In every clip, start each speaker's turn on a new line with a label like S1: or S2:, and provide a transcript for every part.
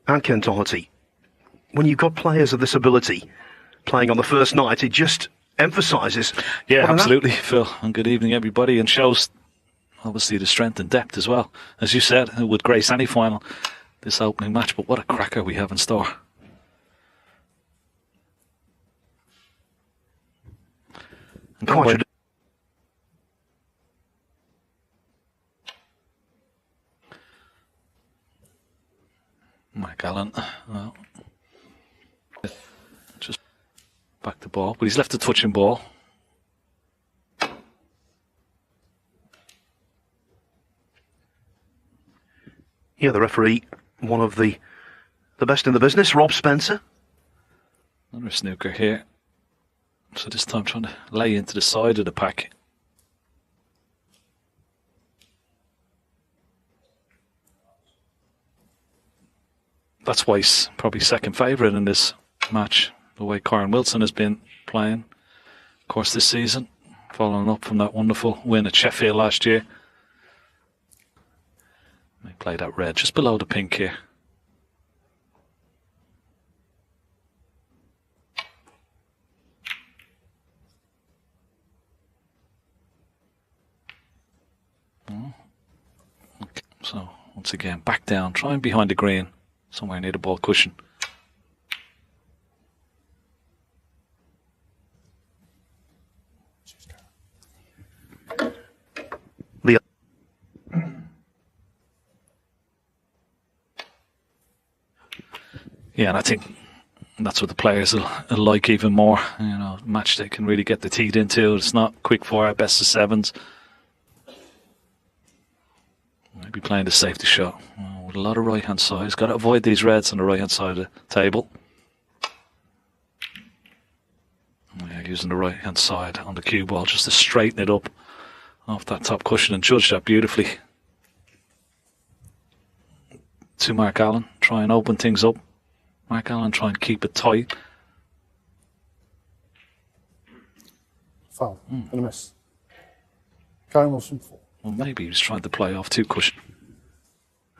S1: and Ken Doherty, when you've got players of this ability playing on the first night, it just emphasises.
S2: Yeah, absolutely, Phil. And good evening, everybody, and shows obviously the strength and depth as well. As you said, it would grace any final, this opening match, but what a cracker we have in store. Mike Allen, well, just back the ball, but he's left a touching ball.
S1: Yeah, the referee, one of the best in the business, Rob Spencer.
S2: Another snooker here. So this time trying to lay into the side of the pack. That's why he's probably second favourite in this match, the way Kyren Wilson has been playing, of course, this season, following up from that wonderful win at Sheffield last year. They play that red just below the pink here. Okay. So once again, back down, trying behind the green, somewhere near the ball cushion. Yeah, and I think that's what the players will like even more. You know, match they can really get the teeth into. It's not quick fire, best of sevens. Maybe playing the safety shot with a lot of right hand side. He's got to avoid these reds on the right hand side of the table. Yeah, using the right hand side on the cue ball just to straighten it up off that top cushion and judge that beautifully. To Mark Allen, try and open things up. Mark Allen try and keep it tight.
S3: Foul. And a miss. Kyren Wilson 4.
S2: Well, maybe he was trying to play off two cushion.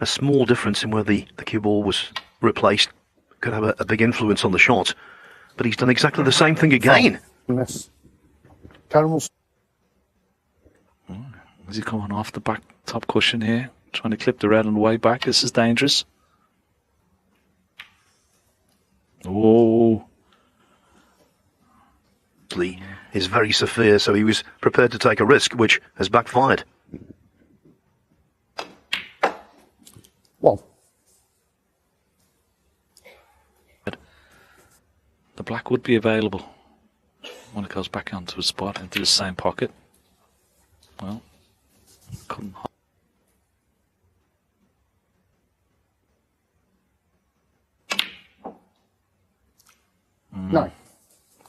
S1: A small difference in where the cue ball was replaced could have a big influence on the shot. But he's done exactly the same thing again.
S3: Miss. Kyren Wilson.
S2: Is he coming off the back top cushion here? Trying to clip the red on the way back. This is dangerous. Oh.
S1: Is very severe, so he was prepared to take a risk, which has backfired.
S3: Well.
S2: The black would be available when it goes back onto a spot into the same pocket. Well, couldn't.
S3: No.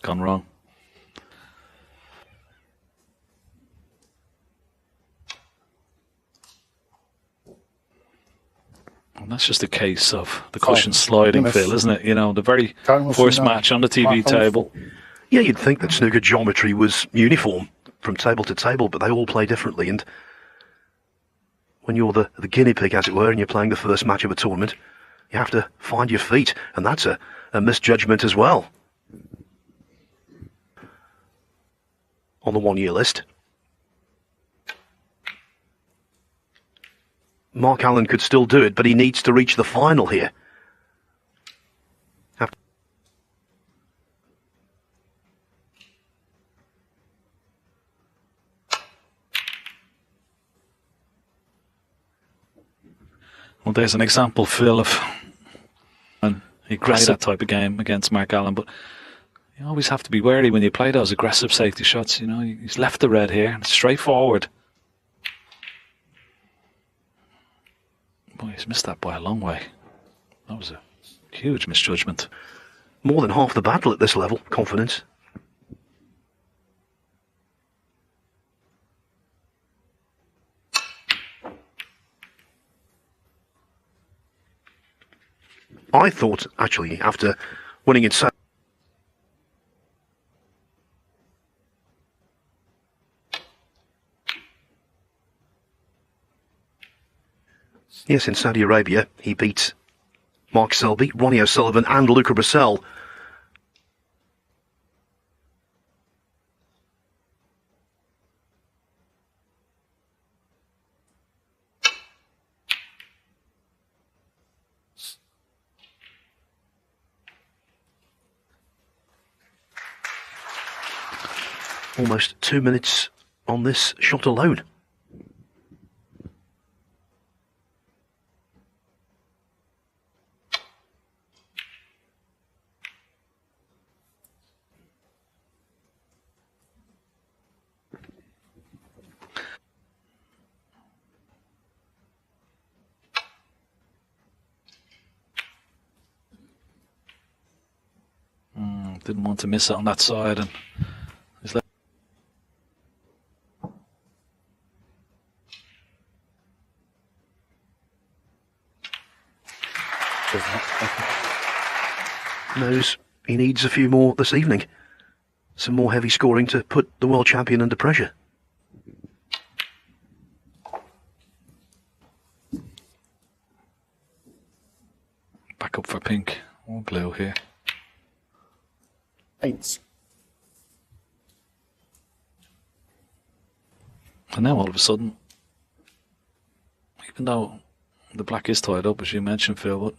S2: Gone wrong. And that's just a case of the cushion sliding, Phil, isn't it? You know, the very first match on the TV table.
S1: Yeah, you'd think that snooker geometry was uniform from table to table, but they all play differently. And when you're the guinea pig, as it were, and you're playing the first match of a tournament, you have to find your feet, and that's a misjudgment as well. On the one-year list, Mark Allen could still do it, but he needs to reach the final here.
S2: Well, there's an example, Phil, of he grabbed that type of game against Mark Allen, but you always have to be wary when you play those aggressive safety shots. You know, he's left the red here, straight forward. Boy, he's missed that by a long way. That was a huge misjudgment.
S1: More than half the battle at this level, confidence. I thought, actually, after winning in set, yes, in Saudi Arabia, he beat Mark Selby, Ronnie O'Sullivan and Luca Brissell. Almost 2 minutes on this shot alone.
S2: Didn't want to miss it on that side, and he's left.
S1: Knows he needs a few more this evening. Some more heavy scoring to put the world champion under pressure.
S2: Back up for pink or blue here.
S3: 8.
S2: And now all of a sudden, even though the black is tied up, as you mentioned, Phil, but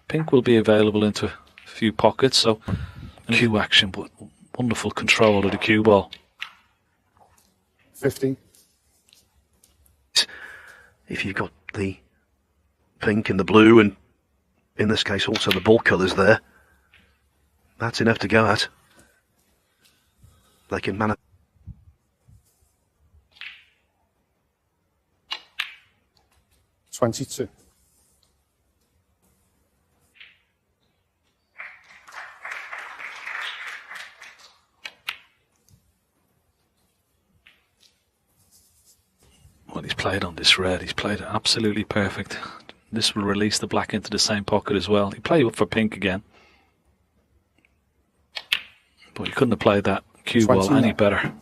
S2: pink will be available into a few pockets, so cue action, but wonderful control of the cue ball.
S3: 15.
S1: If you've got the pink and the blue, and in this case also the ball colours there, that's enough to go at. They can manage.
S3: $22.
S2: Well, he's played on this red. He's played it absolutely perfect. This will release the black into the same pocket as well. He played up for pink again. But he couldn't have played that cue ball any better.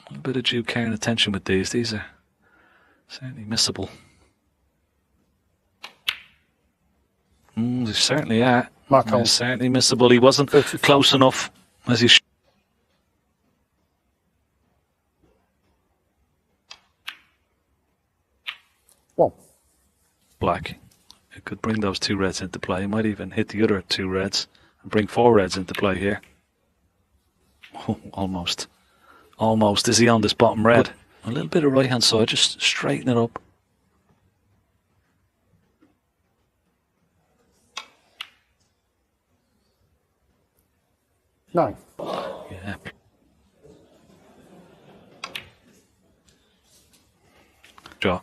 S2: A bit of due care and attention with these. These are certainly missable. They certainly are. They're certainly missable. He wasn't close enough as he should. Black. It could bring those 2 reds into play. He might even hit the other 2 reds and bring 4 reds into play here. Oh, almost. Almost. Is he on this bottom red? A little bit of right hand side, just straighten it up.
S3: Nine.
S2: Yeah. Draw.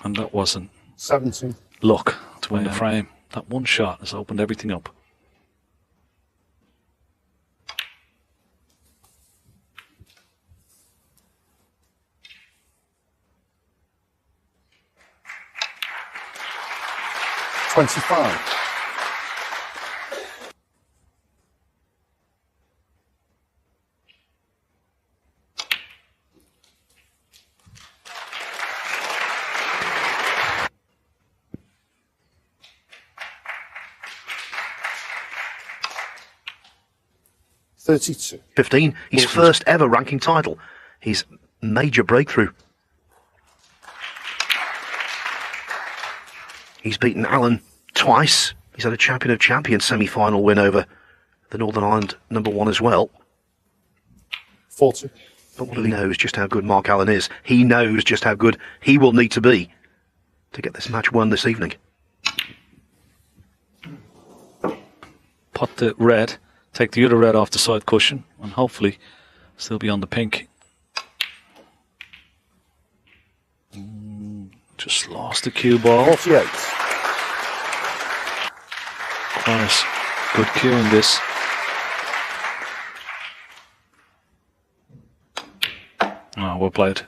S2: And that wasn't
S3: 17.
S2: luck to win the frame. That one shot has opened everything up.
S3: $25. $32.
S1: 15, his first ever ranking title. His major breakthrough. He's beaten Allen twice. He's had a Champion of Champions semi-final win over the Northern Ireland #1 as well.
S3: 40.
S1: But he knows just how good Mark Allen is. He knows just how good he will need to be to get this match won this evening.
S2: Pot the red. Take the other red off the side cushion and hopefully still be on the pink. Just lost the cue ball.
S3: 48.
S2: Nice. Good cue in this. Oh, well played.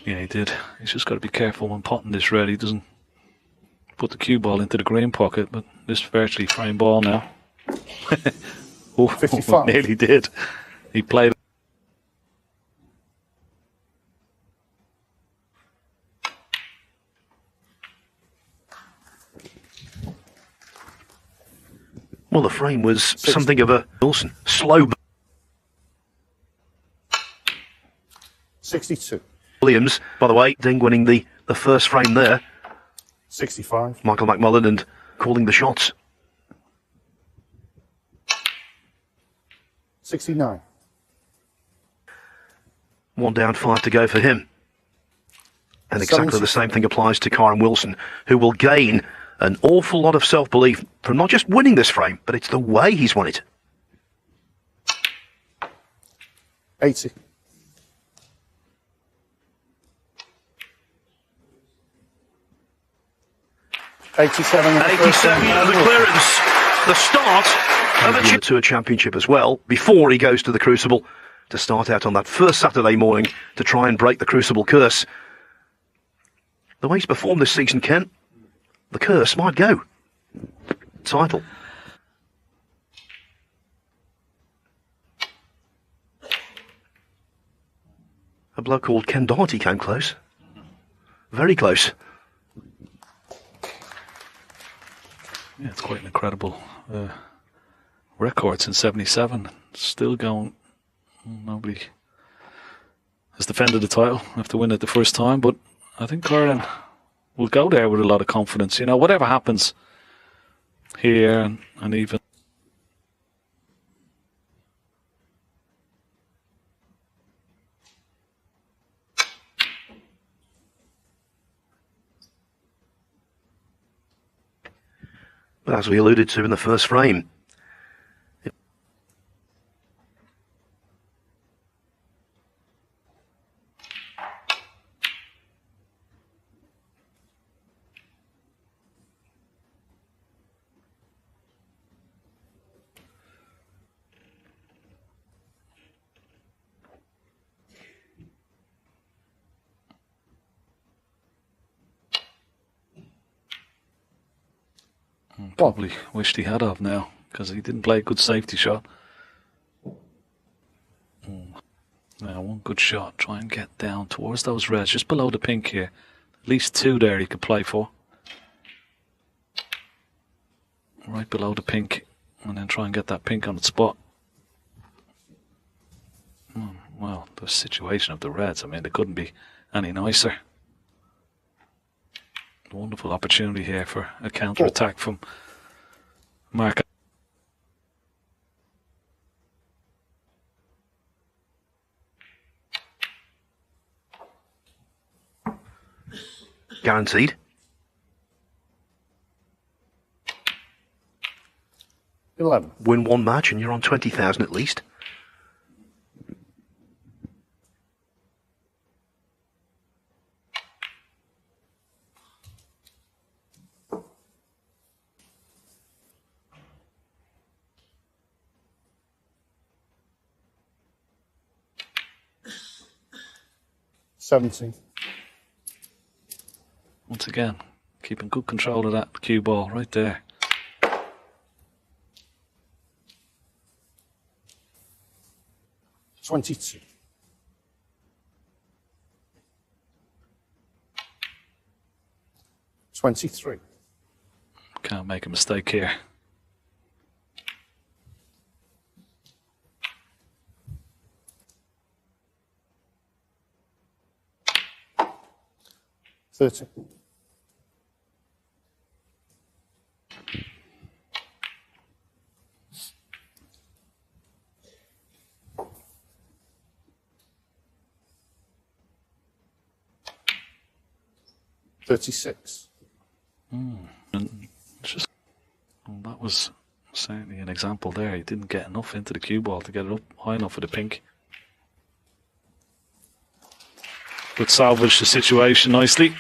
S2: Yeah, he did. He's just got to be careful when potting this red. He doesn't put the cue ball into the green pocket, but this virtually frame ball now. Oh,
S3: 55.
S2: nearly did. He played.
S1: Well, the frame was something of a Wilson. Slow.
S3: 62.
S1: Williams, by the way, Ding winning the first frame there.
S3: 65.
S1: Michael McMullen and calling the shots.
S3: 69.
S1: 1 down, 5 to go for him. And exactly the same thing applies to Kyren Wilson, who will gain an awful lot of self-belief from not just winning this frame, but it's the way he's won it.
S3: 80. 87.
S1: 87 and the clearance. The start of the Tour Championship as well, before he goes to the Crucible to start out on that first Saturday morning to try and break the Crucible curse. The way he's performed this season, Ken, the curse might go. Title. A bloke called Ken Doherty came close. Very close.
S2: Yeah, it's quite an incredible record since '77. Still going. Nobody has defended the title after winning it the first time, but I think Kyren will go there with a lot of confidence. You know, whatever happens here and even.
S1: But as we alluded to in the first frame,
S2: Probably wished he had of now, because he didn't play a good safety shot. Now one good shot, try and get down towards those reds, just below the pink here. At least 2 there he could play for. Right below the pink, and then try and get that pink on the spot. Well, the situation of the reds, I mean, they couldn't be any nicer. Wonderful opportunity here for a counter-attack from Mark.
S1: guaranteed.
S3: 11.
S1: Win one match and you're on 20,000 at least.
S2: Once again, keeping good control of that cue ball right there.
S3: $22. 23.
S2: Can't make a mistake here.
S3: $30. 36.
S2: And it's just, well, that was certainly an example there. He didn't get enough into the cue ball to get it up high enough for the pink. But salvaged the situation nicely.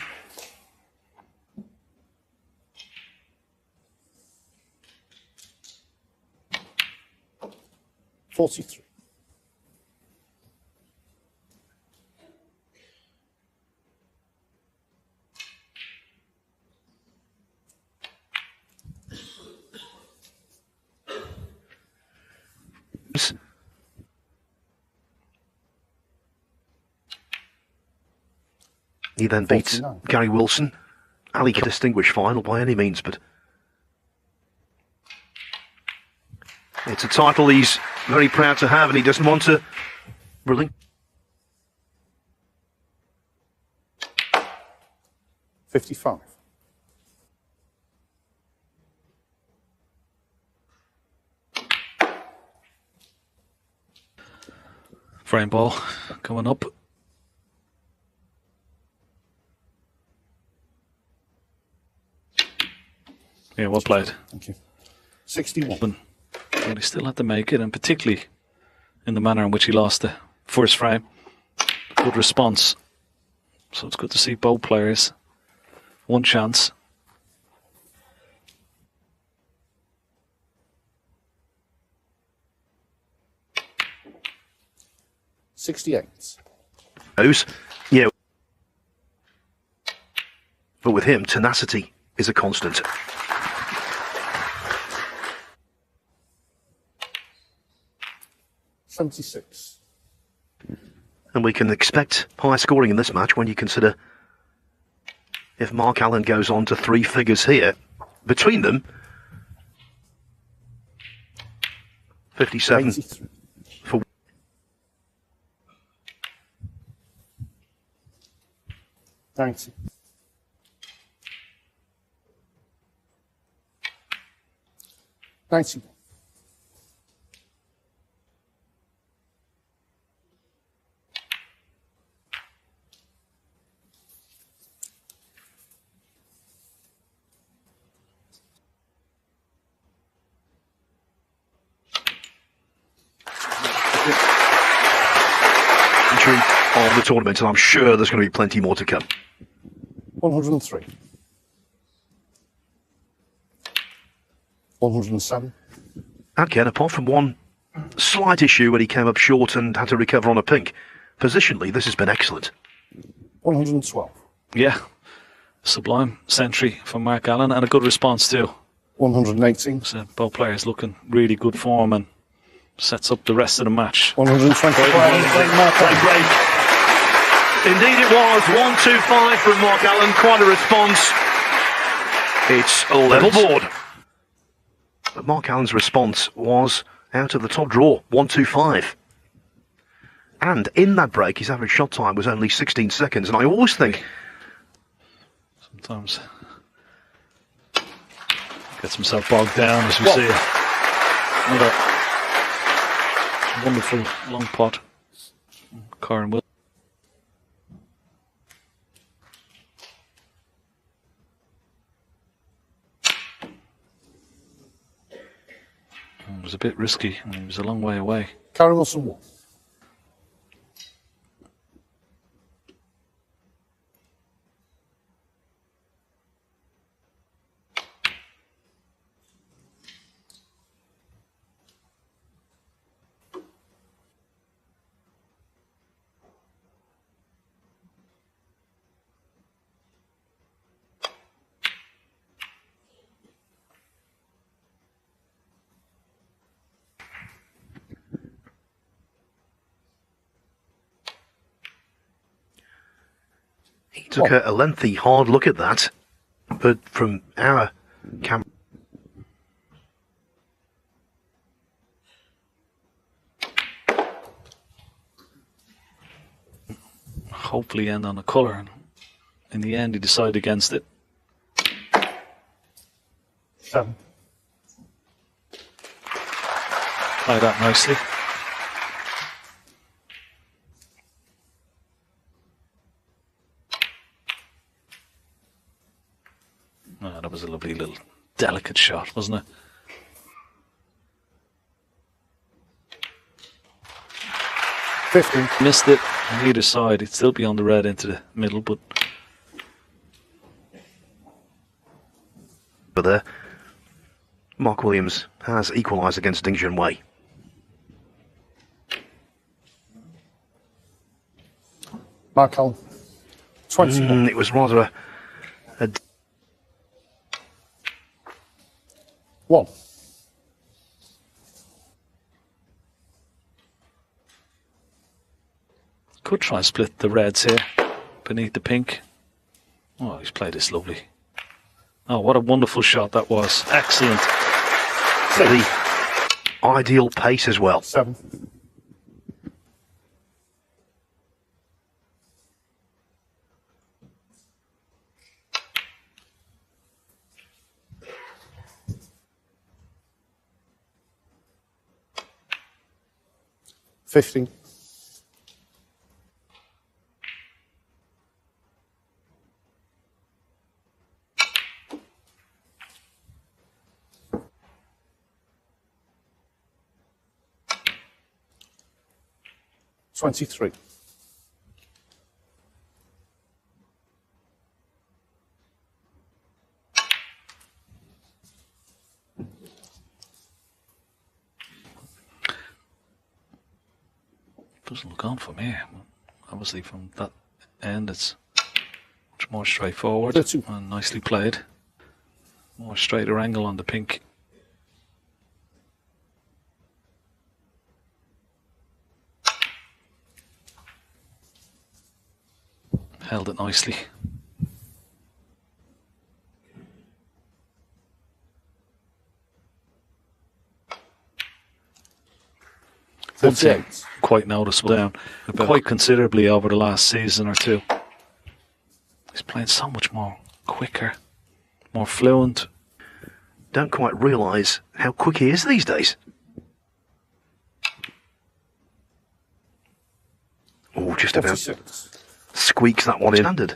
S3: $43.
S1: He then beats
S3: 49.
S1: Gary Wilson. Ali, a distinguished final by any means, but it's a title he's very proud to have, and he doesn't want to relinquish.
S3: 55.
S2: Frame ball coming up. Yeah, well played.
S3: Thank you. 61.
S2: But he still had to make it, and particularly in the manner in which he lost the first frame. Good response. So it's good to see both players. One chance.
S3: $68.
S1: Yeah. But with him, tenacity is a constant.
S3: $76.
S1: And we can expect high scoring in this match when you consider if Mark Allen goes on to 3 figures here. Between them, 57
S3: 83.
S1: for
S3: 90. 91.
S1: entry of the tournament, and I'm sure there's going to be plenty more to come.
S3: 103. 107.
S1: Again, apart from one slight issue when he came up short and had to recover on a pink, positionally this has been excellent.
S3: 112.
S2: Yeah, sublime century from Mark Allen, and a good response too.
S3: 118.
S2: So both players looking really good form, and sets up the rest of the match.
S3: 125.
S1: Great break. Indeed it was. 1-2-5 from Mark Allen. Quite a response. It's a level board. But Mark Allen's response was out of the top draw. 1-2-5. And in that break, his average shot time was only 16 seconds. And I always think...
S2: Sometimes gets himself bogged down, as we see. Another wonderful long pot. Kyren Wilson. It was a bit risky, and he was a long way away.
S3: Kyren Wilson won.
S1: He took a lengthy, hard look at that, but from our camera...
S2: Hopefully end on a colour, and in the end he decided against it.
S3: 7.
S2: Played that nicely. Oh, that was a lovely little delicate shot, wasn't it? Missed it on either side. It'd still be on the red into the middle, but
S1: there, Mark Williams has equalised against Ding Junhui.
S3: Mark Allen. 21.
S1: It was rather a
S3: 1.
S2: could try and split the reds here. beneath the pink. Oh, he's played this lovely. Oh, what a wonderful shot that was. Excellent.
S1: The ideal pace as well.
S3: 7. $15. $23.
S2: Doesn't look on from here. Obviously from that end it's much more straightforward
S3: 32.
S2: and nicely played. More straighter angle on the pink. Held it nicely. One thing quite noticeable down quite considerably over the last season or two. He's playing so much more quicker, more fluent.
S1: Don't quite realise how quick he is these days. Oh, just about
S3: 46.
S1: squeaks that one in. Standard.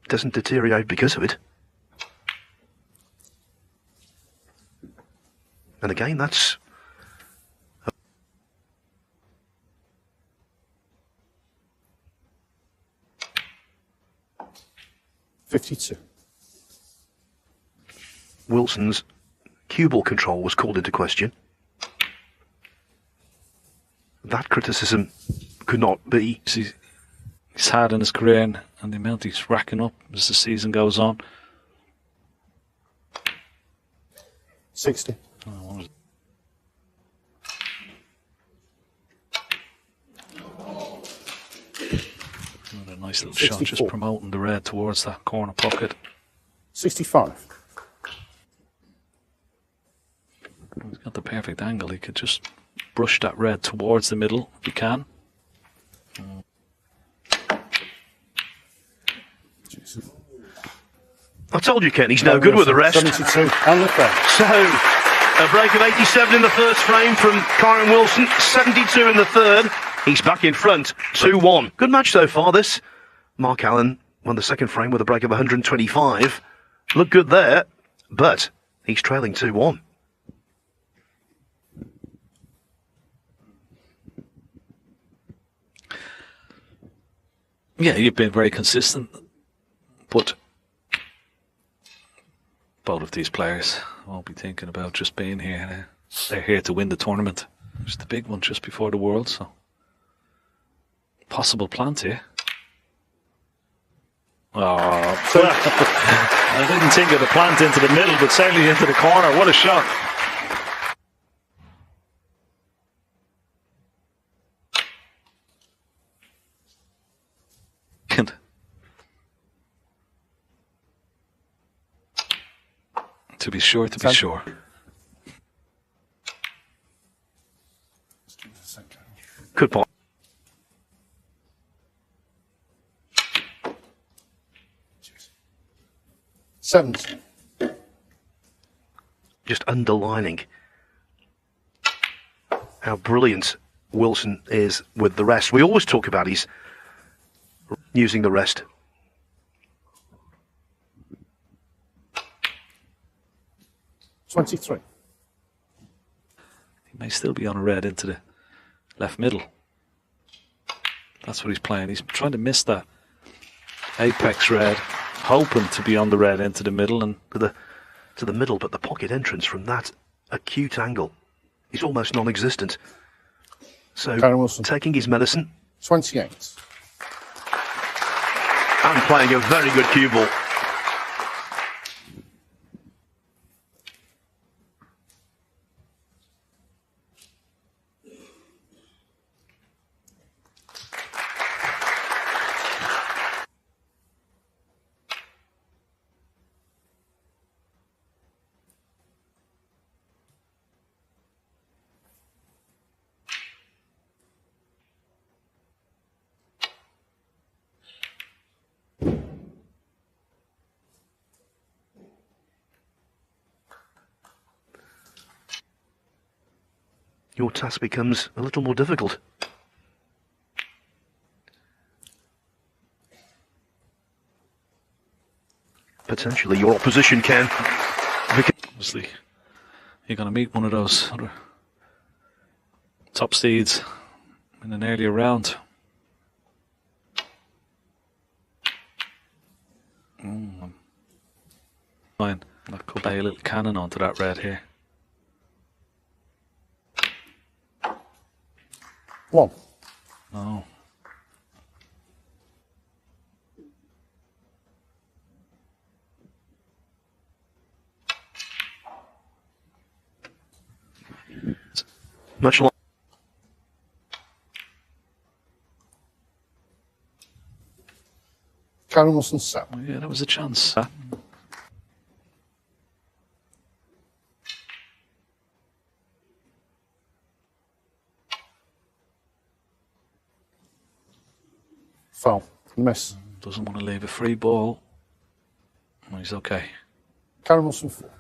S1: Doesn't deteriorate because of it. And again, that's...
S3: $52.
S1: Wilson's cue ball control was called into question. That criticism could not be.
S2: He's had in his career and the amount he's racking up as the season goes on.
S3: 60.
S2: A nice little shot, just promoting the red towards that corner pocket.
S3: 65.
S2: He's got the perfect angle. He could just brush that red towards the middle if he can.
S1: I told you, Ken, he's no good with the rest.
S3: 72 and the frame.
S1: So, a break of 87 in the first frame from Kyren Wilson, 72 in the third. He's back in front, 2-1. Good match so far, this. Mark Allen won the second frame with a break of 125. Looked good there, but he's trailing 2-1.
S2: Yeah, you've been very consistent, but both of these players won't be thinking about just being here. They're here to win the tournament. It's the big one just before the World, so possible plant here. Oh, I didn't think of the plant into the middle, but certainly into the corner. What a shot. To be sure, to be sure.
S1: Good point.
S3: $70.
S1: Just underlining how brilliant Wilson is with the rest. We always talk about he's using the rest.
S3: $23.
S2: He may still be on a red into the left middle. That's what he's playing. He's trying to miss that apex red, hoping to be on the red into the middle and
S1: to the middle, but the pocket entrance from that acute angle is almost non-existent. So
S3: Kyren Wilson
S1: taking his medicine
S3: 28.
S1: and playing a very good cue ball. your task becomes a little more difficult. Potentially your opposition can...
S2: Obviously, you're going to meet one of those other top seeds in an earlier round. Fine. I could lay a little cannon onto that red here.
S3: 1.
S2: Oh.
S1: Much like...
S3: Kyren Wilson 7.
S2: Oh, yeah, that was a chance.
S3: Foul. Miss.
S2: Doesn't want to leave a free ball. Oh, he's okay.
S3: Kyren Wilson 4.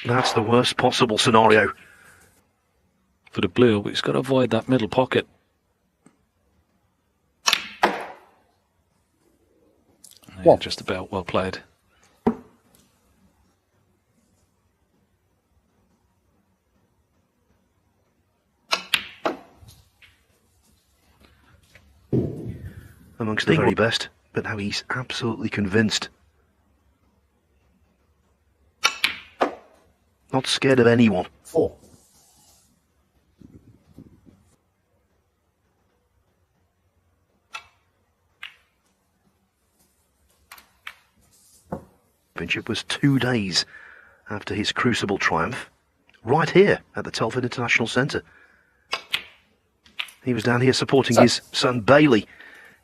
S1: That's the worst possible scenario.
S2: For the blue, but he's got to avoid that middle pocket. Yeah, just about well played.
S1: Amongst the very best, but now he's absolutely convinced. Not scared of anyone.
S3: 4.
S1: Championship was 2 days after his Crucible triumph, right here at the Telford International Centre. He was down here supporting his son Bailey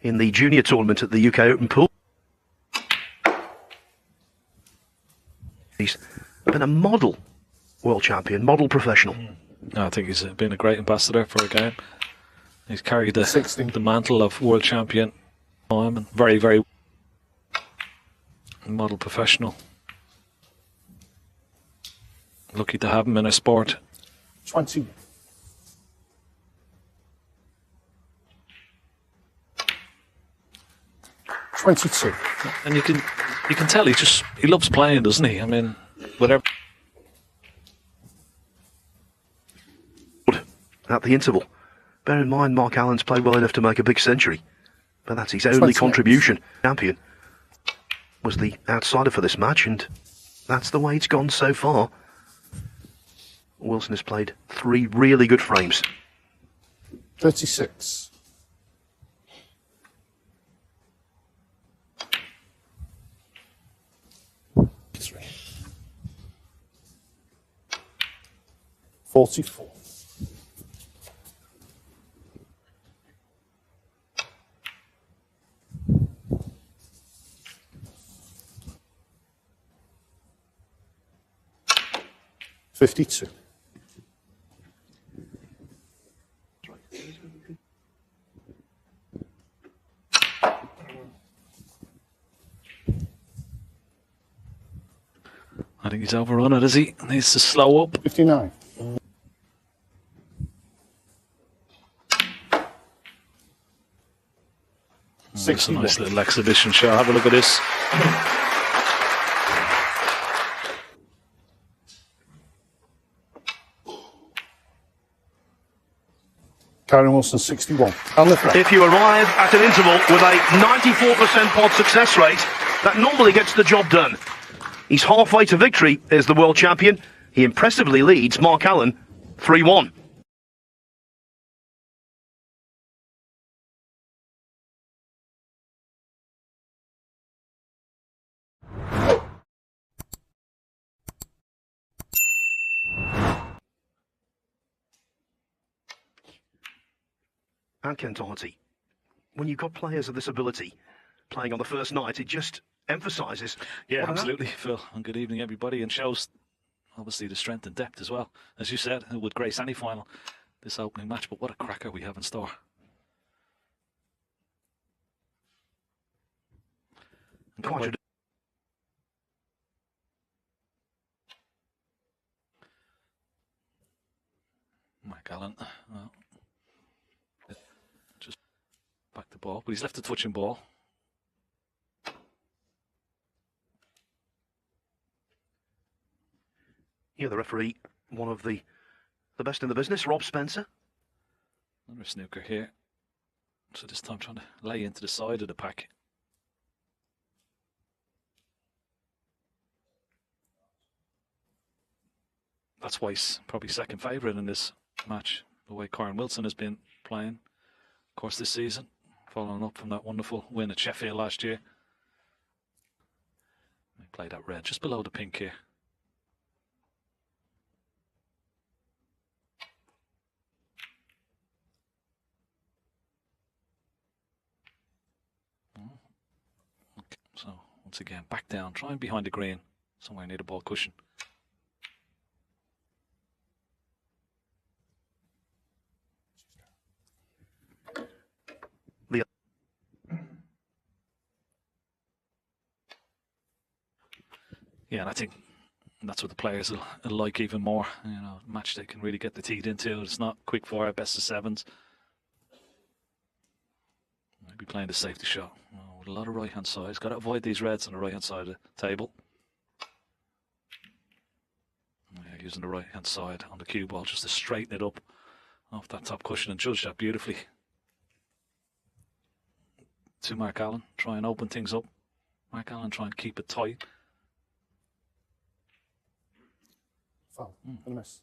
S1: in the junior tournament at the UK Open Pool. He's been a model world champion, model professional.
S2: I think he's been a great ambassador for a game. He's carried the mantle of world champion and very, very model professional. Lucky to have him in a sport.
S3: 20. $22.
S2: And you can tell he loves playing, doesn't he? I mean, whatever.
S1: At the interval. Bear in mind, Mark Allen's played well enough to make a big century, but that's his only contribution. Champion was the outsider for this match, and that's the way it's gone so far. Wilson has played 3 really good frames.
S3: 36. Three. 44. $52.
S2: I think he's overrun it, is he? Needs to slow up.
S3: 59.
S2: It's a nice little exhibition shot. Have a look at this.
S3: Kyren Wilson 61. On the front.
S1: If you arrive at an interval with a 94% pod success rate, that normally gets the job done. He's halfway to victory as the world champion. He impressively leads Mark Allen 3-1. And Kent Doherty, when you've got players of this ability playing on the first night, it just emphasises.
S2: Yeah, absolutely, Phil. And good evening, everybody, and shows obviously the strength and depth as well. As you said, it would grace any final, this opening match, but what a cracker we have in store.
S1: Quite a
S2: Mark Allen, well, just back the ball, but he's left a touching ball.
S1: Yeah, the referee, one of the best in the business, Rob Spencer.
S2: Another snooker here. So this time trying to lay into the side of the pack. That's why he's probably second favourite in this match, the way Kyren Wilson has been playing, of course, this season, following up from that wonderful win at Sheffield last year. He played that red just below the pink here. Okay, so once again, back down, trying behind the green, somewhere near the ball cushion. Yeah, and I think that's what the players will like even more. You know, a match they can really get the teeth into. It's not quick fire, best of sevens. Maybe playing the safety shot. Oh, with a lot of right hand side. He's got to avoid these reds on the right hand side of the table. Yeah, using the right hand side on the cue ball just to straighten it up off that top cushion and judge that beautifully. To Mark Allen, try and open things up. Mark Allen try and keep it tight.
S3: Foul. And a miss.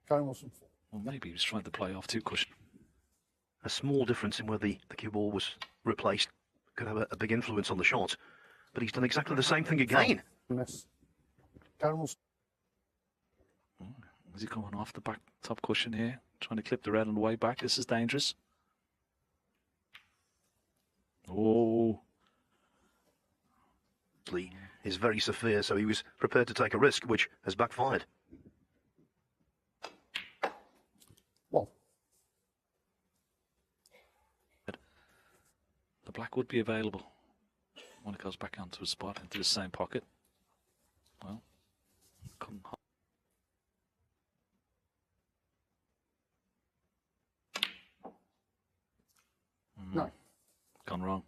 S3: Kyren Wilson 4.
S2: Well, maybe he was trying to play off two cushion.
S1: A small difference in where the cue ball was replaced could have a big influence on the shot, but he's done exactly the same thing again.
S3: Miss. Kyren Wilson.
S2: Is he going off the back top cushion here? Trying to clip the red on the way back. This is dangerous. Oh.
S1: Is very severe, so he was prepared to take a risk, which has backfired.
S3: Well.
S2: The black would be available when it goes back onto a spot into the same pocket. Well, couldn't.
S3: No.
S2: Gone wrong.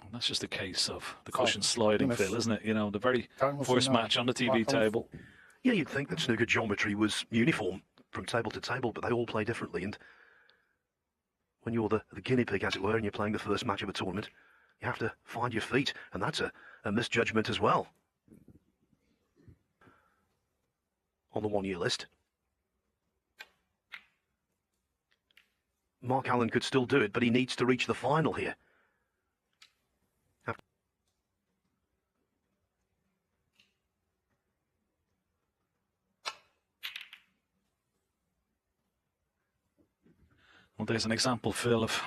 S2: And that's just a case of the cushion sliding, Phil, isn't it? You know, the very first match on the TV table.
S1: Yeah, you'd think that snooker geometry was uniform from table to table, but they all play differently. And when you're the guinea pig, as it were, and you're playing the first match of a tournament, you have to find your feet, and that's a misjudgment as well. On the 1 year list, Mark Allen could still do it, but he needs to reach the final here.
S2: Well, there's an example, Phil, of